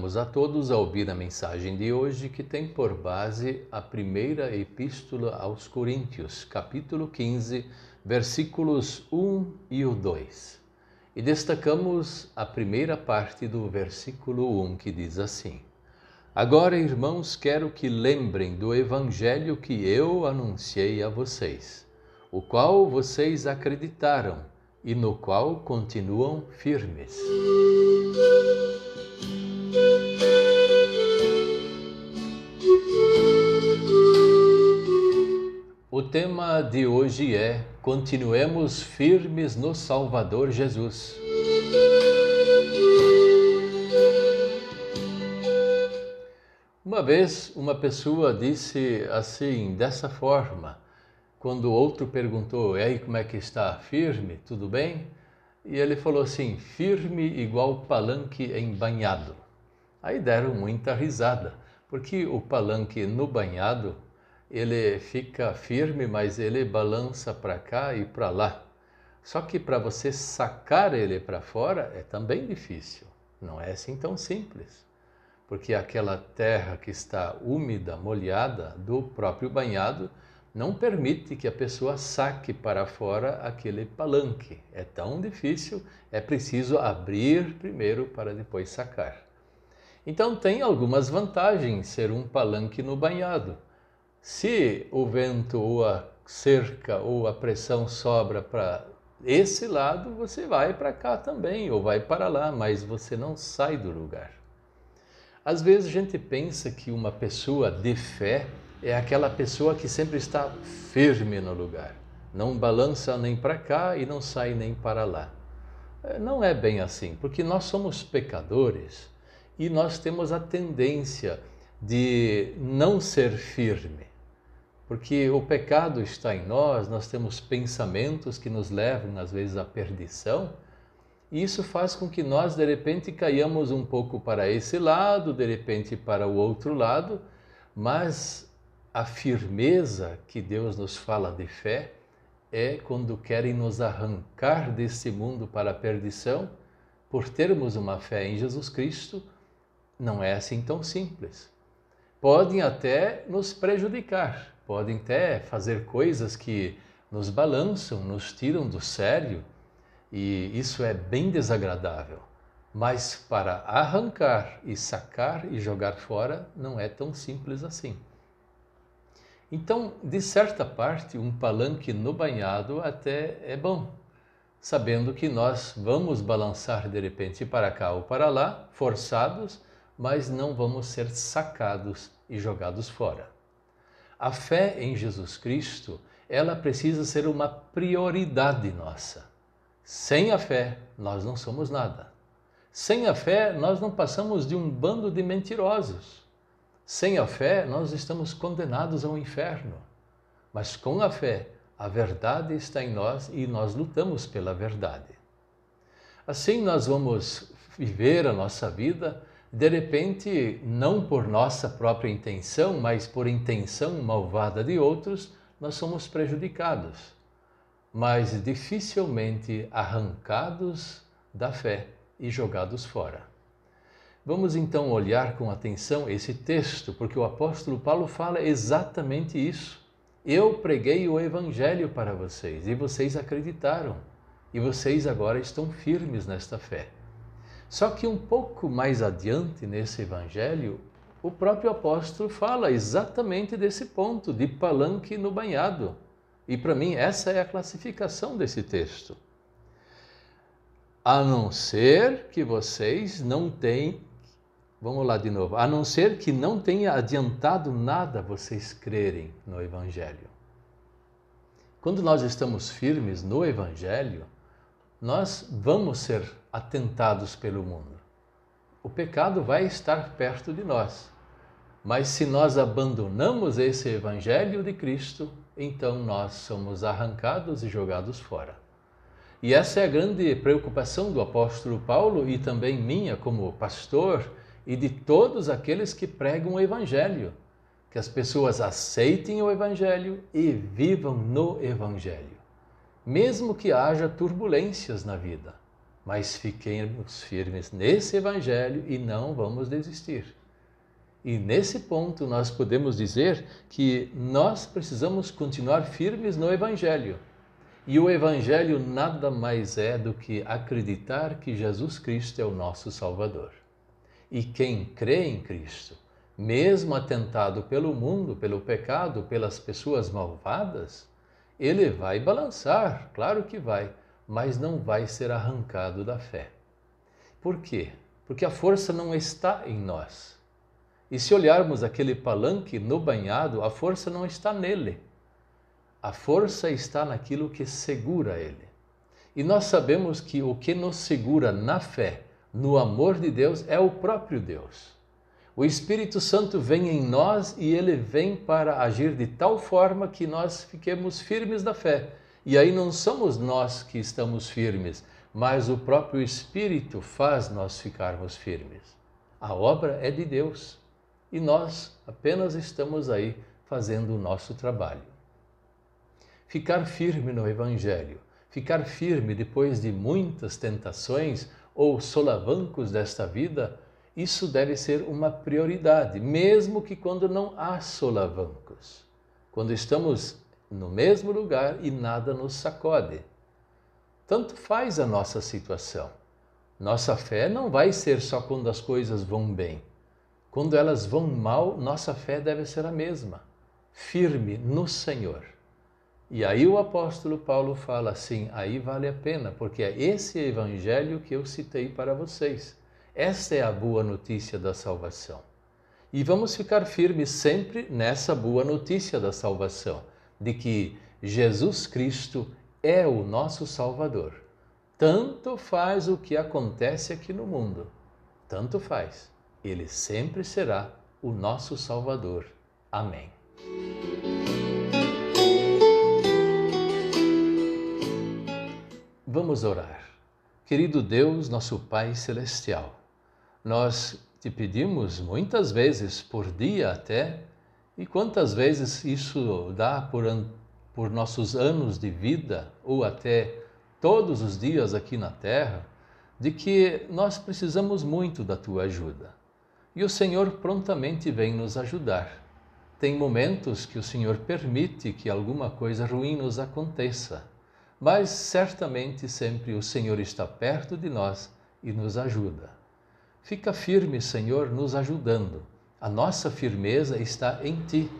convidamos a todos a ouvir a mensagem de hoje, que tem por base a primeira epístola aos Coríntios, capítulo 15, versículos 1 e o 2. E destacamos a primeira parte do versículo 1, que diz assim: Agora, irmãos, quero que lembrem do evangelho que eu anunciei a vocês, o qual vocês acreditaram e no qual continuam firmes. O tema de hoje é: continuemos firmes no Salvador Jesus. Uma vez uma pessoa disse assim, dessa forma, quando outro perguntou: "E aí, como é que está? Firme? Tudo bem?" E ele falou assim: firme igual palanque embanhado. Aí deram muita risada, porque o palanque no banhado, ele fica firme, mas ele balança para cá e para lá. Só que para você sacar ele para fora é também difícil, não é assim tão simples. Porque aquela terra que está úmida, molhada do próprio banhado, não permite que a pessoa saque para fora aquele palanque. É tão difícil, é preciso abrir primeiro para depois sacar. Então tem algumas vantagens ser um palanque no banhado. Se o vento ou a cerca ou a pressão sobra para esse lado, você vai para cá também ou vai para lá, mas você não sai do lugar. Às vezes a gente pensa que uma pessoa de fé é aquela pessoa que sempre está firme no lugar, não balança nem para cá e não sai nem para lá. Não é bem assim, porque nós somos pecadores e nós temos a tendência de não ser firme. Porque o pecado está em nós, nós temos pensamentos que nos levam às vezes à perdição, e isso faz com que nós de repente caiamos um pouco para esse lado, de repente para o outro lado, mas a firmeza que Deus nos fala de fé é quando querem nos arrancar desse mundo para a perdição, por termos uma fé em Jesus Cristo, não é assim tão simples. Podem até nos prejudicar, podem até fazer coisas que nos balançam, nos tiram do sério, e isso é bem desagradável. Mas para arrancar e sacar e jogar fora, não é tão simples assim. Então, de certa parte, um palanque no banhado até é bom, sabendo que nós vamos balançar de repente para cá ou para lá, forçados, mas não vamos ser sacados e jogados fora. A fé em Jesus Cristo, ela precisa ser uma prioridade nossa. Sem a fé, nós não somos nada. Sem a fé, nós não passamos de um bando de mentirosos. Sem a fé, nós estamos condenados ao inferno. Mas com a fé, a verdade está em nós e nós lutamos pela verdade. Assim nós vamos viver a nossa vida, de repente, não por nossa própria intenção, mas por intenção malvada de outros, nós somos prejudicados, mas dificilmente arrancados da fé e jogados fora. Vamos então olhar com atenção esse texto, porque o apóstolo Paulo fala exatamente isso. Eu preguei o evangelho para vocês e vocês acreditaram, e vocês agora estão firmes nesta fé. Só que um pouco mais adiante nesse evangelho, o próprio apóstolo fala exatamente desse ponto, de palanque no banhado. E para mim essa é a classificação desse texto. A não ser que vocês não tenham, vamos lá de novo, a não ser que não tenha adiantado nada vocês crerem no evangelho. Quando nós estamos firmes no evangelho, nós vamos ser atentados pelo mundo. O pecado vai estar perto de nós. Mas se nós abandonamos esse evangelho de Cristo, então nós somos arrancados e jogados fora. E essa é a grande preocupação do apóstolo Paulo e também minha como pastor e de todos aqueles que pregam o evangelho. Que as pessoas aceitem o evangelho e vivam no evangelho. Mesmo que haja turbulências na vida. mas fiquemos firmes nesse Evangelho e não vamos desistir. E nesse ponto nós podemos dizer que nós precisamos continuar firmes no Evangelho. E o Evangelho nada mais é do que acreditar que Jesus Cristo é o nosso Salvador. E quem crê em Cristo, mesmo atentado pelo mundo, pelo pecado, pelas pessoas malvadas, ele vai balançar, claro que vai, mas não vai ser arrancado da fé. Por quê? Porque a força não está em nós. E se olharmos aquele palanque no banhado, a força não está nele. A força está naquilo que segura ele. E nós sabemos que o que nos segura na fé, no amor de Deus, é o próprio Deus. O Espírito Santo vem em nós e ele vem para agir de tal forma que nós fiquemos firmes na fé. E aí não somos nós que estamos firmes, mas o próprio Espírito faz nós ficarmos firmes. A obra é de Deus e nós apenas estamos aí fazendo o nosso trabalho. Ficar firme no Evangelho, ficar firme depois de muitas tentações ou solavancos desta vida, isso deve ser uma prioridade, mesmo que quando não há solavancos. Quando estamos no mesmo lugar e nada nos sacode. Tanto faz a nossa situação. Nossa fé não vai ser só quando as coisas vão bem. Quando elas vão mal, nossa fé deve ser a mesma, firme no Senhor. E aí o apóstolo Paulo fala assim, aí vale a pena, porque é esse evangelho que eu citei para vocês. Esta é a boa notícia da salvação. E vamos ficar firmes sempre nessa boa notícia da salvação, de que Jesus Cristo é o nosso Salvador. Tanto faz o que acontece aqui no mundo, tanto faz. Ele sempre será o nosso Salvador. Amém. Vamos orar. Querido Deus, nosso Pai Celestial, nós te pedimos muitas vezes por dia até, e quantas vezes isso dá por nossos anos de vida, ou até todos os dias aqui na Terra, de que nós precisamos muito da Tua ajuda. E o Senhor prontamente vem nos ajudar. Tem momentos que o Senhor permite que alguma coisa ruim nos aconteça, mas certamente sempre o Senhor está perto de nós e nos ajuda. Fica firme, Senhor, nos ajudando. A nossa firmeza está em Ti.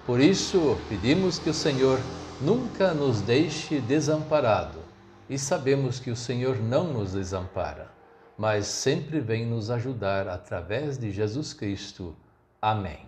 Por isso, pedimos que o Senhor nunca nos deixe desamparado. E sabemos que o Senhor não nos desampara, mas sempre vem nos ajudar através de Jesus Cristo. Amém.